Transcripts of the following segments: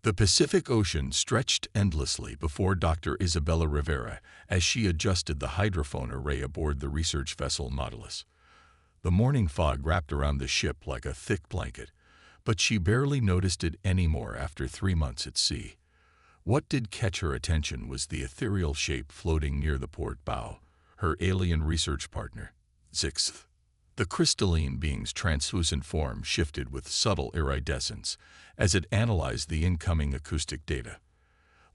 The Pacific Ocean stretched endlessly before Dr. Isabella Rivera as she adjusted the hydrophone array aboard the research vessel Nautilus. The morning fog wrapped around the ship like a thick blanket, but she barely noticed it anymore after 3 months at sea. What did catch her attention was the ethereal shape floating near the port bow, her alien research partner, Sixth. The crystalline being's translucent form shifted with subtle iridescence as it analyzed the incoming acoustic data.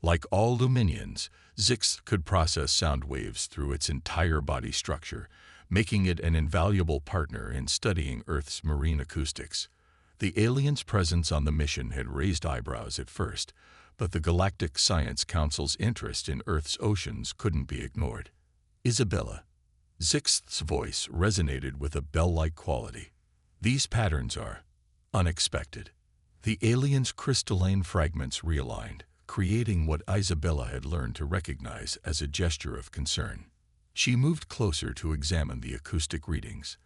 Like all Luminians, Zix could process sound waves through its entire body structure, making it an invaluable partner in studying Earth's marine acoustics. The alien's presence on the mission had raised eyebrows at first, but the Galactic Science Council's interest in Earth's oceans couldn't be ignored. Isabella. Zix's voice resonated with a bell-like quality. These patterns are unexpected. The alien's crystalline fragments realigned, creating what Isabella had learned to recognize as a gesture of concern. She moved closer to examine the acoustic readings.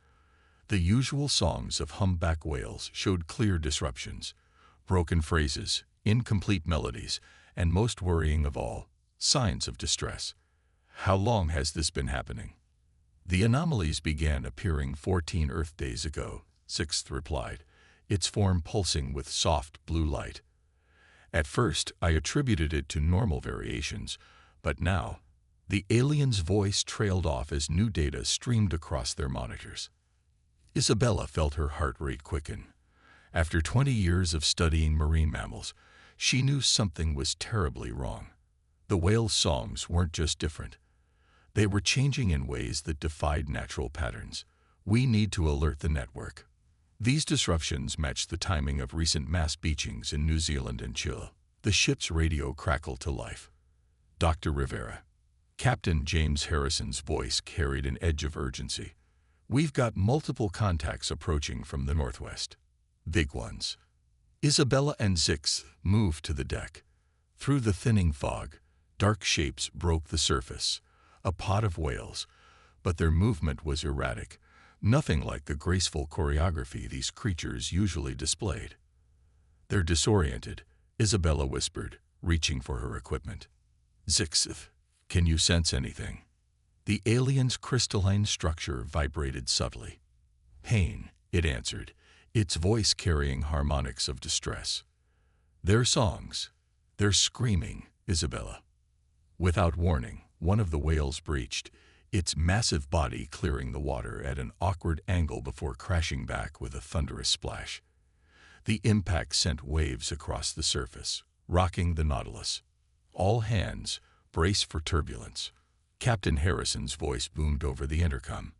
The usual songs of humpback whales showed clear disruptions, broken phrases, incomplete melodies, and most worrying of all, signs of distress. How long has this been happening? The anomalies began appearing 14 Earth days ago, Sixth replied, its form pulsing with soft blue light. At first, I attributed it to normal variations, but now, the alien's voice trailed off as new data streamed across their monitors. Isabella felt her heart rate quicken. After 20 years of studying marine mammals, she knew something was terribly wrong. The whales' songs weren't just different. They were changing in ways that defied natural patterns. We need to alert the network. These disruptions matched the timing of recent mass beachings in New Zealand and Chile. The ship's radio crackled to life. Dr. Rivera. Captain James Harrison's voice carried an edge of urgency. We've got multiple contacts approaching from the northwest. Big ones. Isabella and Zix moved to the deck. Through the thinning fog, dark shapes broke the surface. A pod of whales, but their movement was erratic, nothing like the graceful choreography these creatures usually displayed. They're disoriented, Isabella whispered, reaching for her equipment. Zixith, can you sense anything? The alien's crystalline structure vibrated subtly. Pain, it answered, its voice carrying harmonics of distress. Their songs, their screaming, Isabella. Without warning, one of the whales breached, its massive body clearing the water at an awkward angle before crashing back with a thunderous splash. The impact sent waves across the surface, rocking the Nautilus. All hands, brace for turbulence. Captain Harrison's voice boomed over the intercom.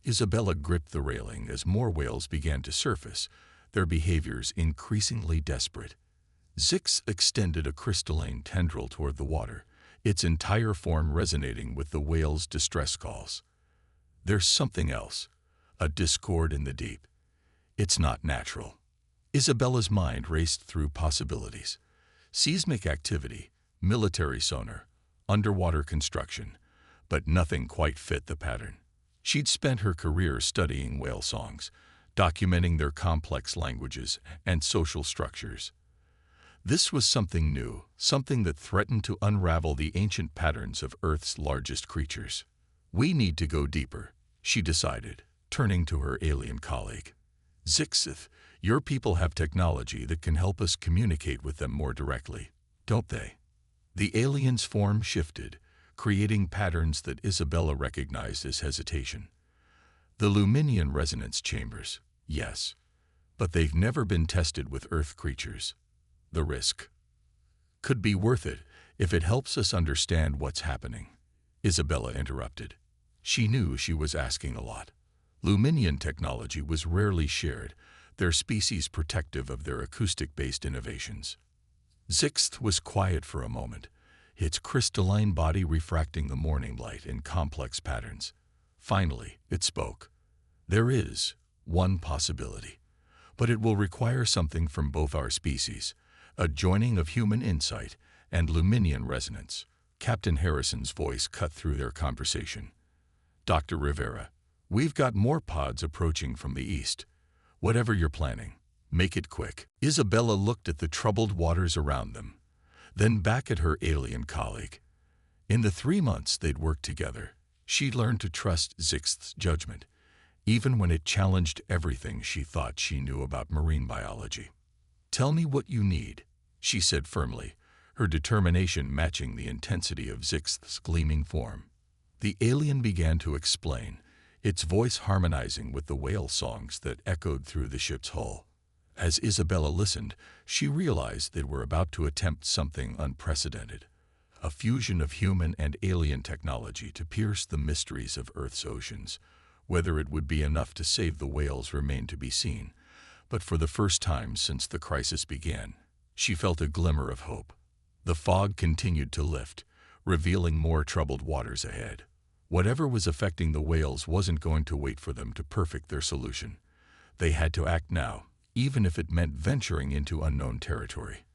Isabella gripped the railing as more whales began to surface, their behaviors increasingly desperate. Zix extended a crystalline tendril toward the water, its entire form resonating with the whale's distress calls. There's something else, a discord in the deep. It's not natural. Isabella's mind raced through possibilities. Seismic activity, military sonar, underwater construction, but nothing quite fit the pattern. She'd spent her career studying whale songs, documenting their complex languages and social structures. This was something new, something that threatened to unravel the ancient patterns of Earth's largest creatures. We need to go deeper, she decided, turning to her alien colleague. Zixith, your people have technology that can help us communicate with them more directly, don't they? The alien's form shifted, creating patterns that Isabella recognized as hesitation. The Luminian resonance chambers, yes, but they've never been tested with Earth creatures. The risk could be worth it if it helps us understand what's happening, Isabella interrupted. She knew she was asking a lot. Luminian technology was rarely shared, their species protective of their acoustic-based innovations. Zixth was quiet for a moment, its crystalline body refracting the morning light in complex patterns. Finally, it spoke. There is one possibility, but it will require something from both our species. A joining of human insight and Luminian resonance. Captain Harrison's voice cut through their conversation. Dr. Rivera, we've got more pods approaching from the east. Whatever you're planning, make it quick. Isabella looked at the troubled waters around them, then back at her alien colleague. In the 3 months they'd worked together, she'd learned to trust Zix's judgment, even when it challenged everything she thought she knew about marine biology. "Tell me what you need," she said firmly, her determination matching the intensity of Zix's gleaming form. The alien began to explain, its voice harmonizing with the whale songs that echoed through the ship's hull. As Isabella listened, she realized they were about to attempt something unprecedented, a fusion of human and alien technology to pierce the mysteries of Earth's oceans. Whether it would be enough to save the whales remained to be seen, but for the first time since the crisis began, she felt a glimmer of hope. The fog continued to lift, revealing more troubled waters ahead. Whatever was affecting the whales wasn't going to wait for them to perfect their solution. They had to act now, even if it meant venturing into unknown territory.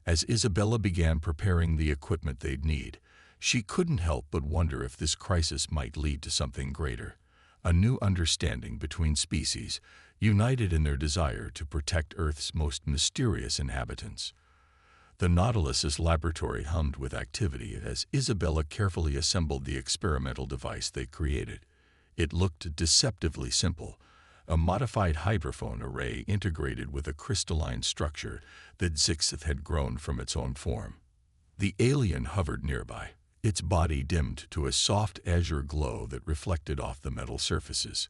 As Isabella began preparing the equipment they'd need, she couldn't help but wonder if this crisis might lead to something greater, a new understanding between species, united in their desire to protect Earth's most mysterious inhabitants. The Nautilus's laboratory hummed with activity as Isabella carefully assembled the experimental device they created. It looked deceptively simple, a modified hydrophone array integrated with a crystalline structure that Zixith had grown from its own form. The alien hovered nearby, its body dimmed to a soft azure glow that reflected off the metal surfaces.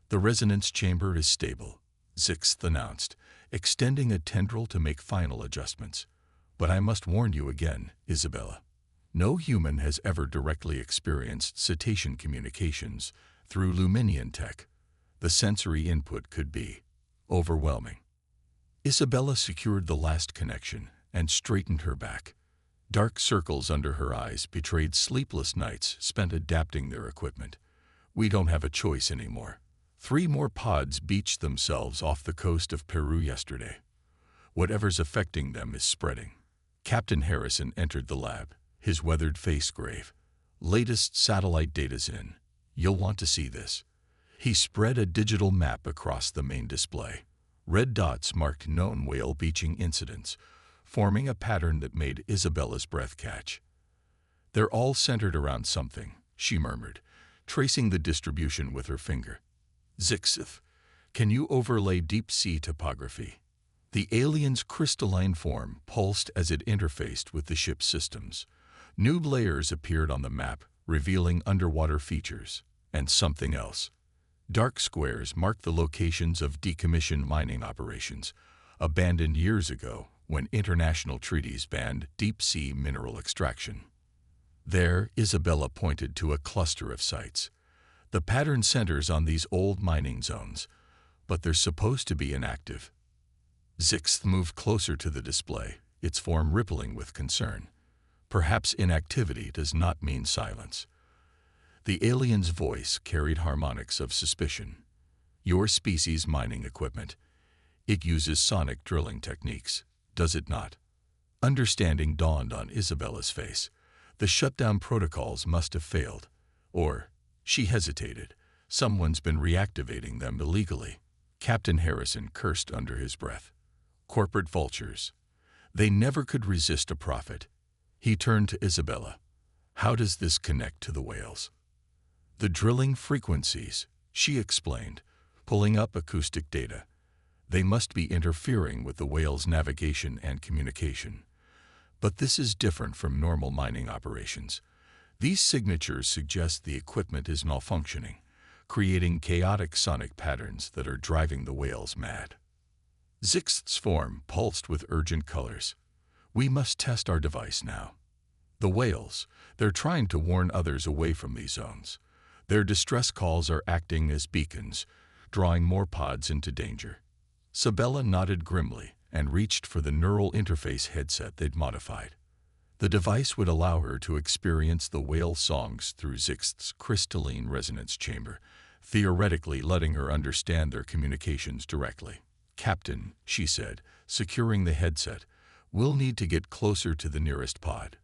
"The resonance chamber is stable," Zixith announced, extending a tendril to make final adjustments. "But I must warn you again, Isabella. No human has ever directly experienced cetacean communications through Luminian tech. The sensory input could be overwhelming." Isabella secured the last connection and straightened her back. Dark circles under her eyes betrayed sleepless nights spent adapting their equipment. "We don't have a choice anymore. 3 more pods beached themselves off the coast of Peru yesterday. Whatever's affecting them is spreading." Captain Harrison entered the lab, his weathered face grave. "Latest satellite data's in. You'll want to see this." He spread a digital map across the main display. Red dots marked known whale beaching incidents, forming a pattern that made Isabella's breath catch. "They're all centered around something," she murmured, tracing the distribution with her finger. "Zixith, can you overlay deep-sea topography?" The alien's crystalline form pulsed as it interfaced with the ship's systems. New layers appeared on the map, revealing underwater features, and something else. Dark squares marked the locations of decommissioned mining operations, abandoned years ago when international treaties banned deep-sea mineral extraction. There, Isabella pointed to a cluster of sites. "The pattern centers on these old mining zones, but they're supposed to be inactive." Zixith moved closer to the display, its form rippling with concern. "Perhaps inactivity does not mean silence." The alien's voice carried harmonics of suspicion. "Your species' mining equipment. It uses sonic drilling techniques, does it not?" Understanding dawned on Isabella's face. The shutdown protocols must have failed. Or, she hesitated, someone's been reactivating them illegally. Captain Harrison cursed under his breath. Corporate vultures. They never could resist a profit. He turned to Isabella. "How does this connect to the whales?" "The drilling frequencies," she explained, pulling up acoustic data. "They must be interfering with the whales' navigation and communication. But this is different from normal mining operations. These signatures suggest the equipment is malfunctioning, creating chaotic sonic patterns that are driving the whales mad." Zixith's form pulsed with urgent colors. "We must test our device now." "The whales, they're trying to warn others away from these zones. Their distress calls are acting as beacons, drawing more pods into danger." Isabella nodded grimly and reached for the neural interface headset they'd modified. The device would allow her to experience the whale songs through Zixith's crystalline resonance chamber, theoretically letting her understand their communications directly. "Captain," she said, securing the headset, "we'll need to get closer to the nearest pod.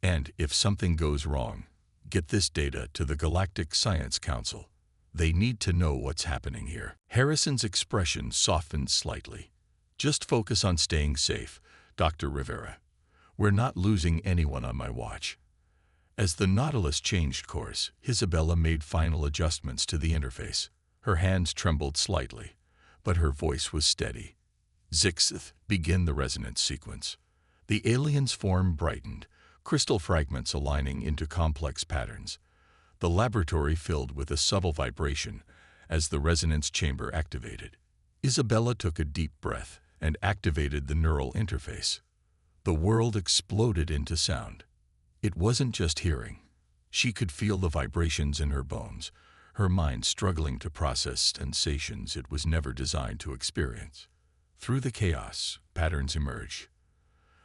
And if something goes wrong, get this data to the Galactic Science Council. They need to know what's happening here." Harrison's expression softened slightly. "Just focus on staying safe, Dr. Rivera. We're not losing anyone on my watch. As the Nautilus changed course, Isabella made final adjustments to the interface. Her hands trembled slightly, but her voice was steady. Sixth, begin the resonance sequence. The alien's form brightened, crystal fragments aligning into complex patterns. The laboratory filled with a subtle vibration as the resonance chamber activated. Isabella took a deep breath and activated the neural interface. The world exploded into sound. It wasn't just hearing. She could feel the vibrations in her bones, her mind struggling to process sensations it was never designed to experience. Through the chaos, patterns emerged.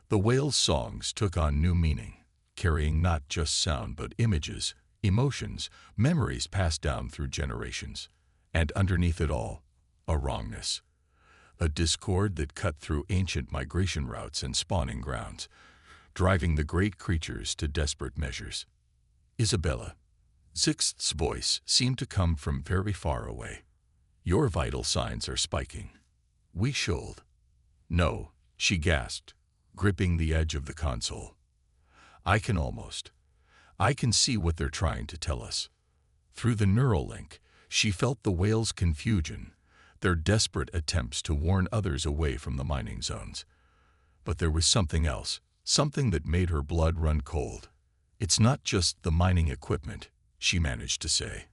The whale's songs took on new meaning, carrying not just sound but images, emotions, memories passed down through generations. And underneath it all, a wrongness. A discord that cut through ancient migration routes and spawning grounds, driving the great creatures to desperate measures. Isabella. Sixth's voice seemed to come from very far away. Your vital signs are spiking. We should. No, she gasped, gripping the edge of the console. I can see what they're trying to tell us. Through the neural link, she felt the whale's confusion, their desperate attempts to warn others away from the mining zones. But there was something else, something that made her blood run cold. It's not just the mining equipment, she managed to say.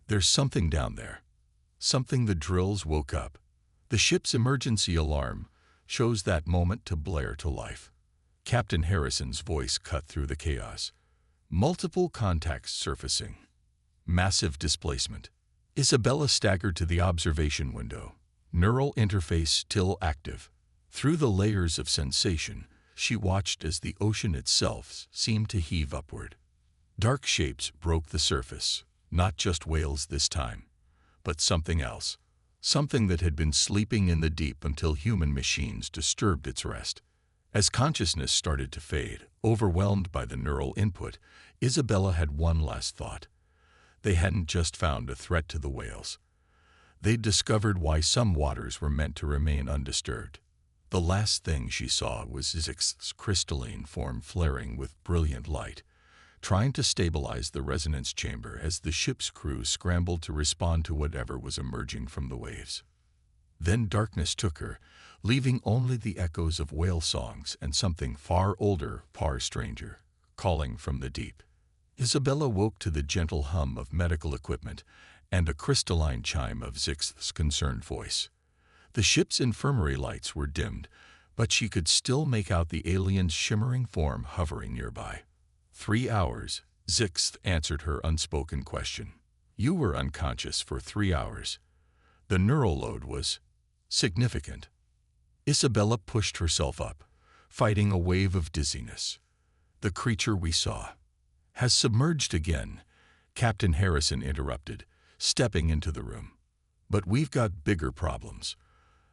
There's something down there. Something the drills woke up. The ship's emergency alarm shows that moment to blare to life. Captain Harrison's voice cut through the chaos. Multiple contacts surfacing. Massive displacement. Isabella staggered to the observation window, neural interface still active. Through the layers of sensation, she watched as the ocean itself seemed to heave upward. Dark shapes broke the surface, not just whales this time, but something else, something that had been sleeping in the deep until human machines disturbed its rest. As consciousness started to fade, overwhelmed by the neural input, Isabella had one last thought. They hadn't just found a threat to the whales. They'd discovered why some waters were meant to remain undisturbed. The last thing she saw was Sixth's crystalline form flaring with brilliant light, trying to stabilize the resonance chamber as the ship's crew scrambled to respond to whatever was emerging from the waves. Then darkness took her, leaving only the echoes of whale songs and something far older, far stranger, calling from the deep. Isabella woke to the gentle hum of medical equipment and a crystalline chime of Sixth's concerned voice. The ship's infirmary lights were dimmed, but she could still make out the alien's shimmering form hovering nearby. 3 hours, Sixth answered her unspoken question. You were unconscious for 3 hours. The neural load was significant. Isabella pushed herself up, fighting a wave of dizziness. The creature we saw has submerged again, Captain Harrison interrupted, stepping into the room. But we've got bigger problems.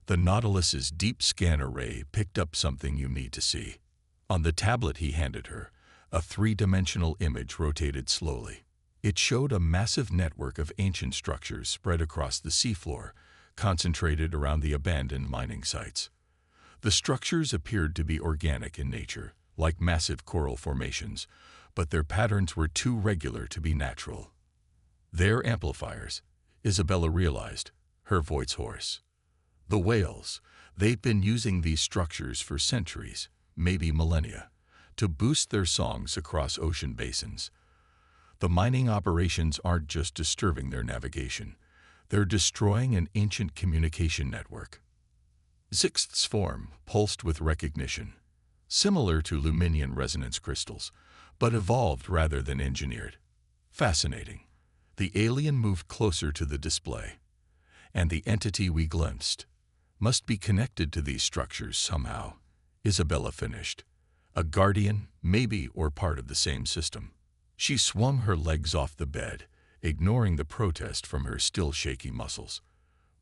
The Nautilus's deep scan array picked up something you need to see. On the tablet he handed her, a 3-dimensional image rotated slowly. It showed a massive network of ancient structures spread across the seafloor, concentrated around the abandoned mining sites. The structures appeared to be organic in nature, like massive coral formations, but their patterns were too regular to be natural. They're amplifiers, Isabella realized, her voice hoarse. The whales, they've been using these structures for centuries, maybe millennia, to boost their songs across ocean basins. The mining operations aren't just disturbing their navigation, they're destroying an ancient communication network. Sixth's form pulsed with recognition, similar to Luminian resonance crystals, but evolved rather than engineered. Fascinating. The alien moved closer to the display, and the entity we glimpsed must be connected to these structures somehow, Isabella finished. A guardian, maybe, or part of the same system. She swung her legs off the bed, ignoring the protest from her still shaky muscles.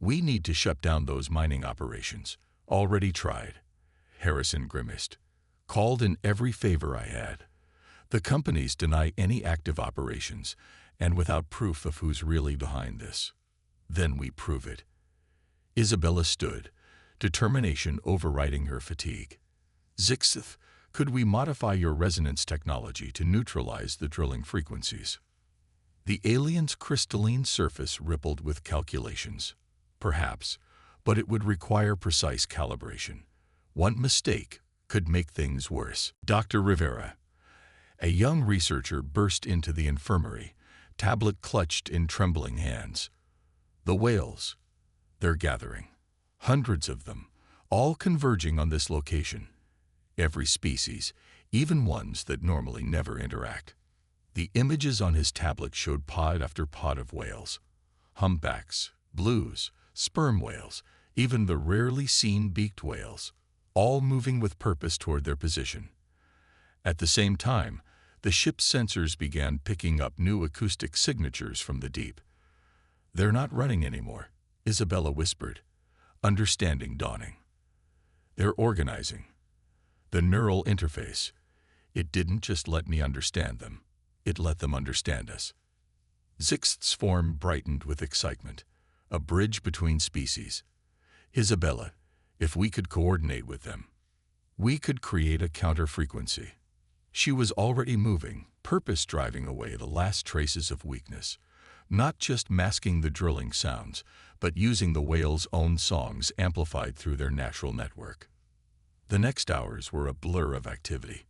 We need to shut down those mining operations. Already tried. Harrison grimaced. Called in every favor I had. The companies deny any active operations, and without proof of who's really behind this. Then we prove it. Isabella stood, determination overriding her fatigue. Sixth, Could we modify your resonance technology to neutralize the drilling frequencies? The alien's crystalline surface rippled with calculations. Perhaps, but it would require precise calibration. One mistake could make things worse. Dr. Rivera, a young researcher, burst into the infirmary, tablet clutched in trembling hands. The whales, they're gathering. Hundreds of them, all converging on this location. Every species, even ones that normally never interact. The images on his tablet showed pod after pod of whales. Humpbacks, blues, sperm whales, even the rarely seen beaked whales, all moving with purpose toward their position. At the same time, the ship's sensors began picking up new acoustic signatures from the deep. "They're not running anymore," Isabella whispered, understanding dawning. "They're organizing. The neural interface. It didn't just let me understand them. It let them understand us." Zixt's form brightened with excitement. A bridge between species. "Isabella, if we could coordinate with them, we could create a counter-frequency." She was already moving, purpose driving away the last traces of weakness, not just masking the drilling sounds, but using the whales' own songs amplified through their natural network. The next hours were a blur of activity.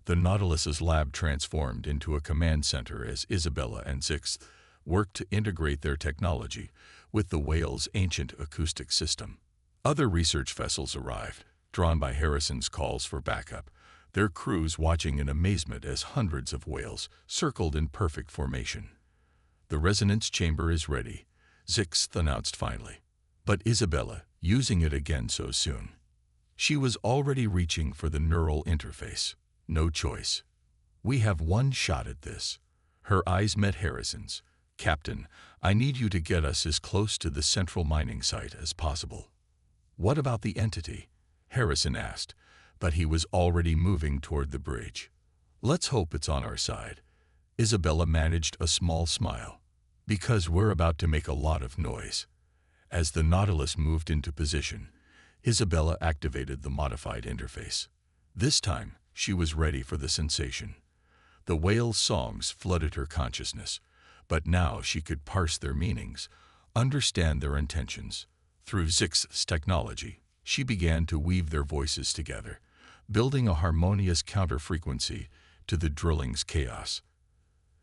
The Nautilus's lab transformed into a command center as Isabella and Zixt worked to integrate their technology with the whale's ancient acoustic system. Other research vessels arrived, drawn by Harrison's calls for backup, their crews watching in amazement as hundreds of whales circled in perfect formation. "The resonance chamber is ready," Zixt announced finally. But Isabella, using it again so soon. She was already reaching for the neural interface. No choice. "We have one shot at this." Her eyes met Harrison's. "Captain, I need you to get us as close to the central mining site as possible." "What about the entity?" Harrison asked, but he was already moving toward the bridge. "Let's hope it's on our side." Isabella managed a small smile. "Because we're about to make a lot of noise." As the Nautilus moved into position, Isabella activated the modified interface. This time, she was ready for the sensation. The whale's songs flooded her consciousness, but now she could parse their meanings, understand their intentions. Through Zixt's technology, she began to weave their voices together, building a harmonious counter-frequency to the drilling's chaos.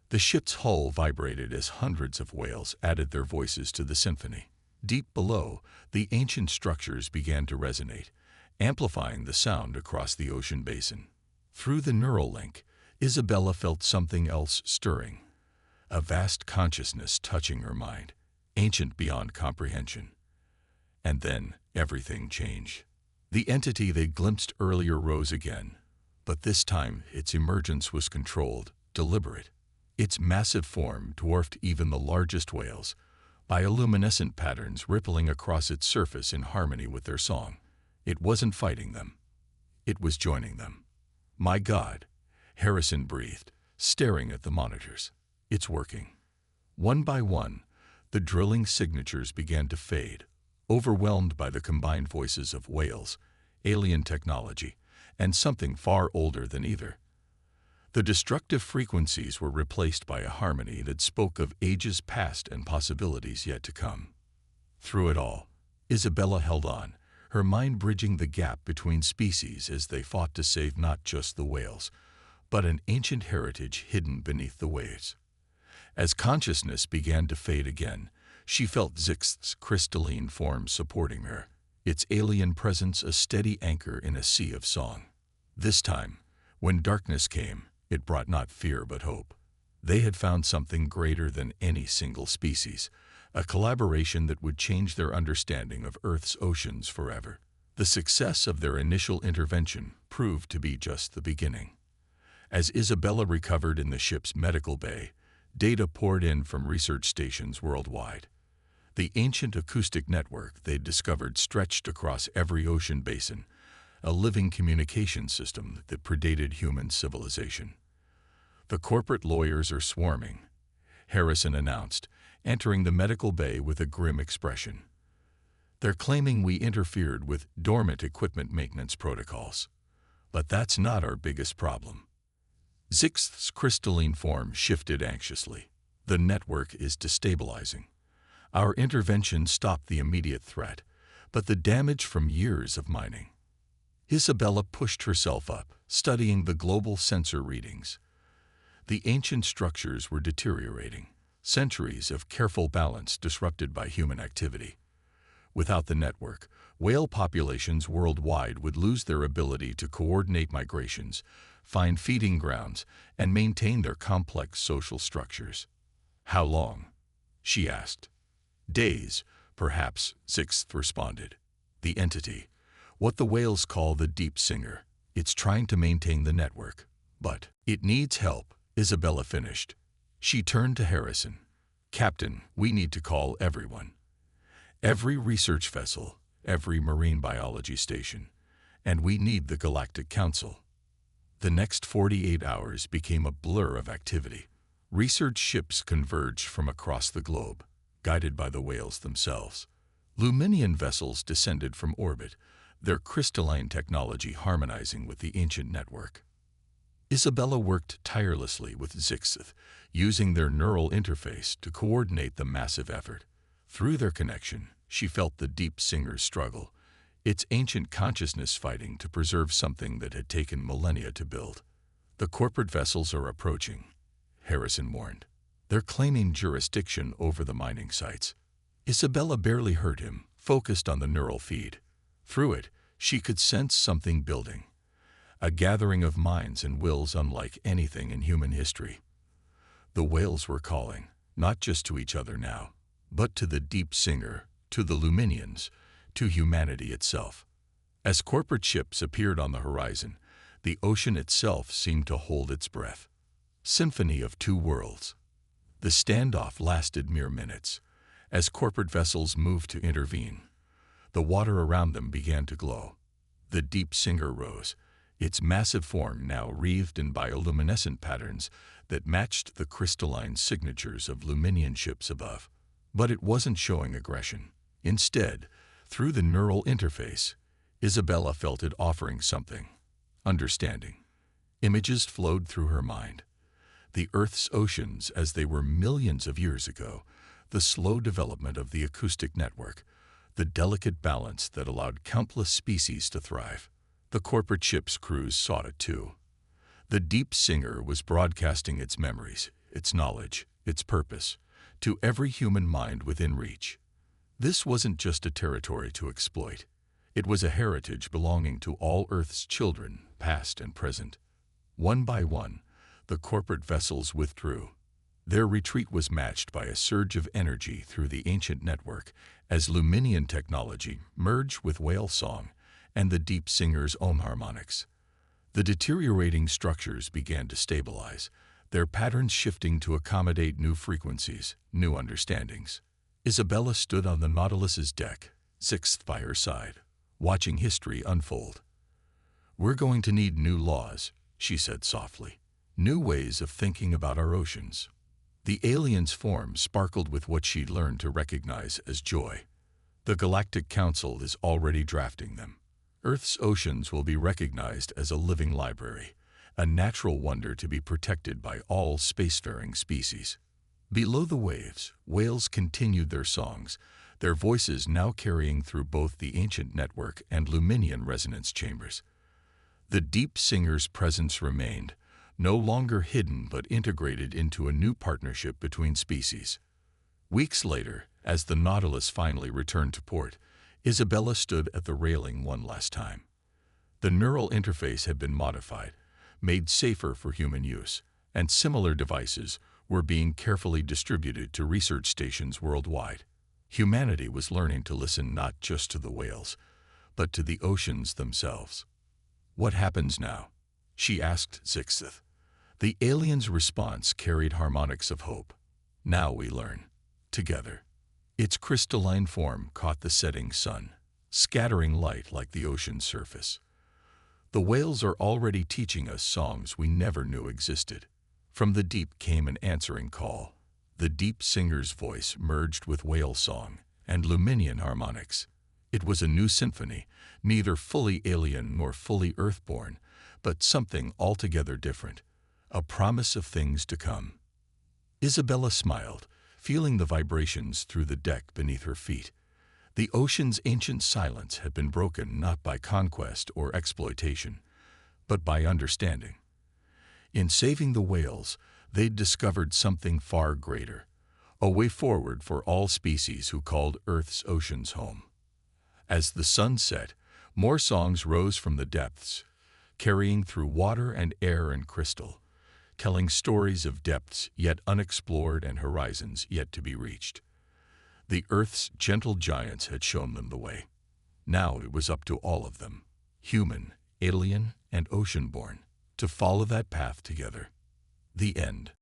The ship's hull vibrated as hundreds of whales added their voices to the symphony. Deep below, the ancient structures began to resonate, amplifying the sound across the ocean basin. Through the neural link, Isabella felt something else stirring, a vast consciousness touching her mind, ancient beyond comprehension. And then everything changed. The entity they glimpsed earlier rose again, but this time its emergence was controlled, deliberate. Its massive form dwarfed even the largest whales, bioluminescent patterns rippling across its surface in harmony with their song. It wasn't fighting them. It was joining them. "My God," Harrison breathed, staring at the monitors. "It's working." One by one, the drilling signatures began to fade, overwhelmed by the combined voices of whales, alien technology, and something far older than either. The destructive frequencies were replaced by a harmony that spoke of ages past and possibilities yet to come. Through it all, Isabella held on, her mind bridging the gap between species as they fought to save not just the whales, but an ancient heritage hidden beneath the waves. As consciousness began to fade again, she felt Zixt's crystalline form supporting her, its alien presence a steady anchor in a sea of song. This time, when darkness came, it brought not fear but hope. They had found something greater than any single species, a collaboration that would change their understanding of Earth's oceans forever. The success of their initial intervention proved to be just the beginning. As Isabella recovered in the ship's medical bay, data poured in from research stations worldwide. The ancient acoustic network they'd discovered stretched across every ocean basin, a living communication system that predated human civilization. "The corporate lawyers are swarming," Harrison announced, entering the medical bay with a grim expression. "They're claiming we interfered with dormant equipment maintenance protocols." But that's not our biggest problem. Zixth's crystalline form shifted anxiously. The network is destabilizing. Our intervention stopped the immediate threat, but the damage from years of mining. Isabella pushed herself up, studying the global sensor readings. The ancient structures were deteriorating, centuries of careful balance disrupted by human activity. Without the network, whale populations worldwide would lose their ability to coordinate migrations, find feeding grounds, and maintain their complex social structures. "How long?" she asked. "Days, perhaps," Zixth responded. "The entity, what the whales call the deep singer, it's trying to maintain the network. But it needs help," Isabella finished. She turned to Harrison. "Captain, we need to call everyone. Every research vessel, every marine biology station, and we need the Galactic Council." The next 48 hours became a blur of activity. Research ships converged from across the globe, guided by the whales themselves. Luminian vessels descended from orbit, their crystalline technology harmonizing with the ancient network. Isabella worked tirelessly with Zixth, using their neural interface to coordinate the massive effort. Through their connection, she felt the deep singer's struggle, its ancient consciousness fighting to preserve something that had taken millennia to build. "The corporate vessels are approaching," Harrison warned. "They're claiming jurisdiction over the mining sites." Isabella barely heard him, focused on the neural feed. Through it, she could sense something building. A gathering of minds and wills unlike anything in human history. The whales were calling, not just to each other now, but to the deep singer, to the Luminians, to humanity itself. As corporate ships appeared on the horizon, the ocean itself seemed to hold its breath. Symphony of two worlds. The standoff lasted mere minutes. As corporate vessels moved to intervene, the water around them began to glow. The deep singer rose, its massive form now wreathed in bioluminescent patterns that matched the crystalline signatures of Luminian ships above. But it wasn't showing aggression. Instead, through the neural interface, Isabella felt it offering something: understanding. Images flowed through her mind. The Earth's oceans as they were millions of years ago, the slow development of the acoustic network, the delicate balance that allowed countless species to thrive. The corporate ship's crews saw it too. The deep singer was broadcasting its memories, its knowledge, its purpose, to every human mind within reach. This wasn't just a territory to exploit. It was a heritage belonging to all Earth's children, past and present. One by one, the corporate vessels withdrew. Their retreat was matched by a surge of energy through the ancient network as Luminian technology merged with whale song and the deep singer's own harmonics. The deteriorating structures began to stabilize, their patterns shifting to accommodate new frequencies, new understandings. Isabella stood on the Nautilus's deck, Zixth by her side, watching history unfold. "We're going to need new laws," she said softly, "new ways of thinking about our oceans." The alien's form sparkled with what she'd learned to recognize as joy. "The Galactic Council is already drafting them. Earth's oceans will be recognized as a living library, a natural wonder to be protected by all spacefaring species." Below the waves, whales continued their songs, their voices now carrying through both the ancient network and Luminian resonance chambers. The deep singer's presence remained, no longer hidden but integrated into a new partnership between species. Weeks later, as the Nautilus finally returned to port, Isabella stood at the railing one last time. The neural interface had been modified, made safer for human use, and similar devices were being carefully distributed to research stations worldwide. Humanity was learning to listen not just to the whales, but to the oceans themselves. "What happens now?" she asked Zixth. The alien's response carried harmonics of hope. "Now we learn. Together." Its crystalline form caught the setting sun, scattering light like the ocean's surface. "The whales are already teaching us songs we never knew existed." From the deep came an answering call. The deep singer's voice merged with whale song and Luminian harmonics. It was a new symphony, neither fully alien nor fully earthborn, but something altogether different, a promise of things to come. Isabella smiled, feeling the vibrations through the deck beneath her feet. The ocean's ancient silence had been broken not by conquest or exploitation, but by understanding. In saving the whales, they'd discovered something far greater, a way forward for all species who called Earth's oceans home. As the sun set, more songs rose from the depths, carrying through water and air and crystal, telling stories of depths yet unexplored and horizons yet to be reached. The Earth's gentle giants had shown them the way. Now it was up to all of them, human, alien, and ocean-born, to follow that path together. The end.